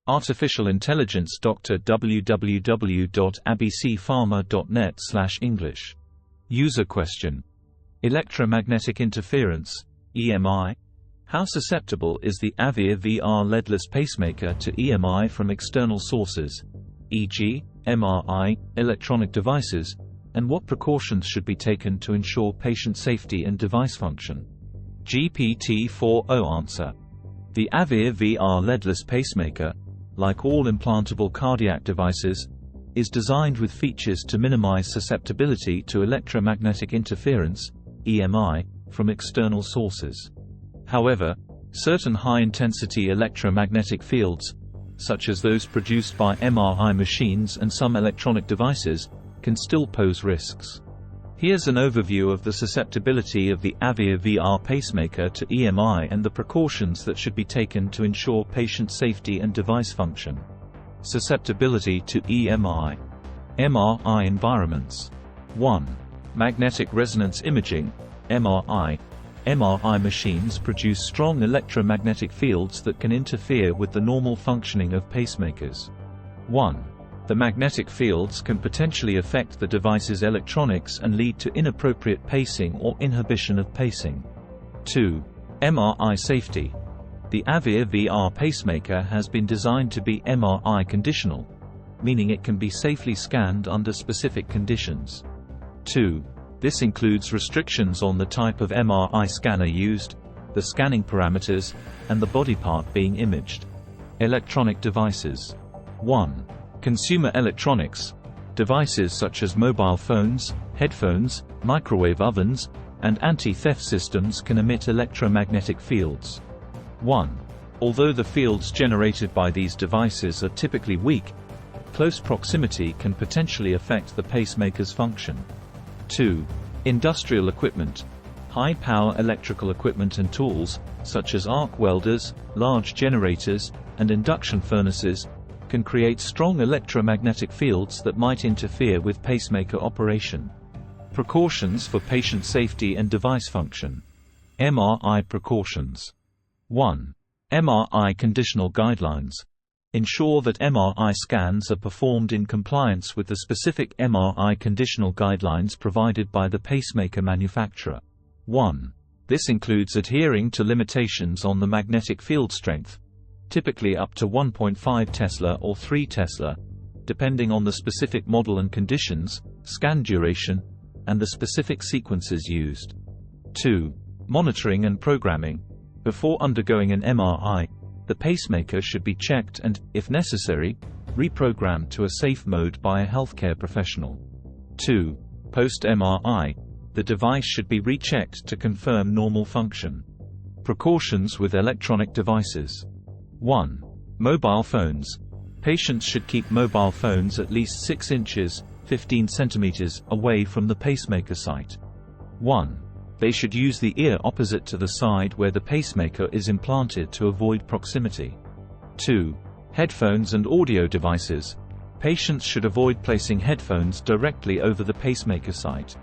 Artificial Intelligence Dr. www.abcpharma.net/English. User question. Electromagnetic interference, EMI. How susceptible is the Aveir VR leadless pacemaker to EMI from external sources, e.g., MRI, electronic devices, and what precautions should be taken to ensure patient safety and device function? GPT-4o answer. The Aveir VR leadless pacemaker, like all implantable cardiac devices, is designed with features to minimize susceptibility to electromagnetic interference, EMI, from external sources. However, certain high-intensity electromagnetic fields, such as those produced by MRI machines and some electronic devices, can still pose risks. Here's an overview of the susceptibility of the Aveir VR pacemaker to EMI and the precautions that should be taken to ensure patient safety and device function. Susceptibility to EMI. MRI environments. 1. Magnetic resonance imaging, MRI. MRI machines produce strong electromagnetic fields that can interfere with the normal functioning of pacemakers. 1. The magnetic fields can potentially affect the device's electronics and lead to inappropriate pacing or inhibition of pacing. 2. MRI safety. The Aveir VR pacemaker has been designed to be MRI conditional, meaning it can be safely scanned under specific conditions. 2. This includes restrictions on the type of MRI scanner used, the scanning parameters, and the body part being imaged. Electronic devices. 1. Consumer electronics. Devices such as mobile phones, headphones, microwave ovens, and anti-theft systems can emit electromagnetic fields. 1. Although the fields generated by these devices are typically weak, close proximity can potentially affect the pacemaker's function. 2. Industrial equipment. High-power electrical equipment and tools, such as arc welders, large generators, and induction furnaces, can create strong electromagnetic fields that might interfere with pacemaker operation. Precautions for patient safety and device function. MRI precautions. 1. MRI conditional guidelines. Ensure that MRI scans are performed in compliance with the specific MRI conditional guidelines provided by the pacemaker manufacturer. 1. This includes adhering to limitations on the magnetic field strength, typically up to 1.5 Tesla or 3 Tesla, depending on the specific model and conditions, scan duration, and the specific sequences used. 2. Monitoring and programming. Before undergoing an MRI, the pacemaker should be checked and, if necessary, reprogrammed to a safe mode by a healthcare professional. 2. Post-MRI, the device should be rechecked to confirm normal function. Precautions with electronic devices. 1. Mobile phones. Patients should keep mobile phones at least 6 inches (15 centimeters) away from the pacemaker site. 1. They should use the ear opposite to the side where the pacemaker is implanted to avoid proximity. 2. Headphones and audio devices. Patients should avoid placing headphones directly over the pacemaker site.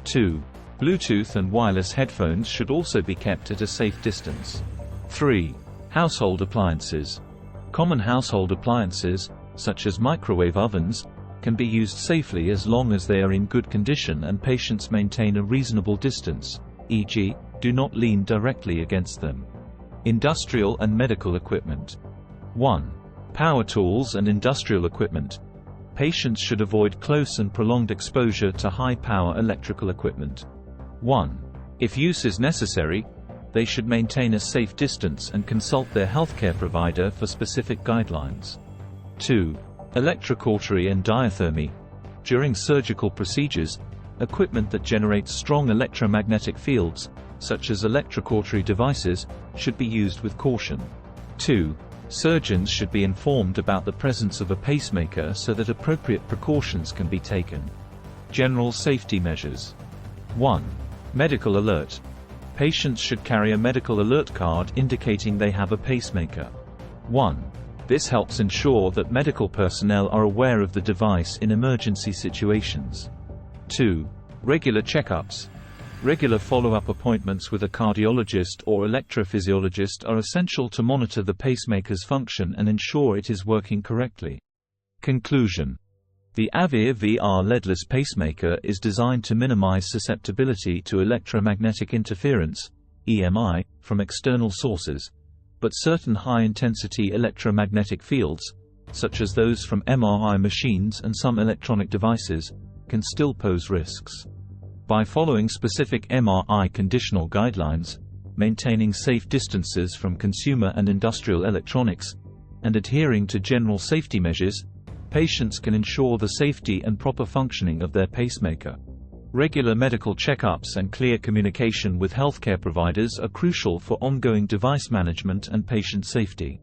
2. Bluetooth and wireless headphones should also be kept at a safe distance. 3. Household appliances. Common household appliances, such as microwave ovens, can be used safely as long as they are in good condition and patients maintain a reasonable distance, e.g., do not lean directly against them. Industrial and medical equipment. 1. Power tools and industrial equipment. Patients should avoid close and prolonged exposure to high-power electrical equipment. 1. If use is necessary, they should maintain a safe distance and consult their healthcare provider for specific guidelines. 2. Electrocautery and diathermy. During surgical procedures, equipment that generates strong electromagnetic fields, such as electrocautery devices, should be used with caution. 2. Surgeons should be informed about the presence of a pacemaker so that appropriate precautions can be taken. General safety measures. 1. Medical alert. Patients should carry a medical alert card indicating they have a pacemaker. 1. This helps ensure that medical personnel are aware of the device in emergency situations. 2. Regular checkups. Regular follow-up appointments with a cardiologist or electrophysiologist are essential to monitor the pacemaker's function and ensure it is working correctly. Conclusion: the Aveir VR leadless pacemaker is designed to minimize susceptibility to electromagnetic interference (EMI) from external sources, but certain high-intensity electromagnetic fields, such as those from MRI machines and some electronic devices, can still pose risks. By following specific MRI conditional guidelines, maintaining safe distances from consumer and industrial electronics, and adhering to general safety measures, patients can ensure the safety and proper functioning of their pacemaker. Regular medical checkups and clear communication with healthcare providers are crucial for ongoing device management and patient safety.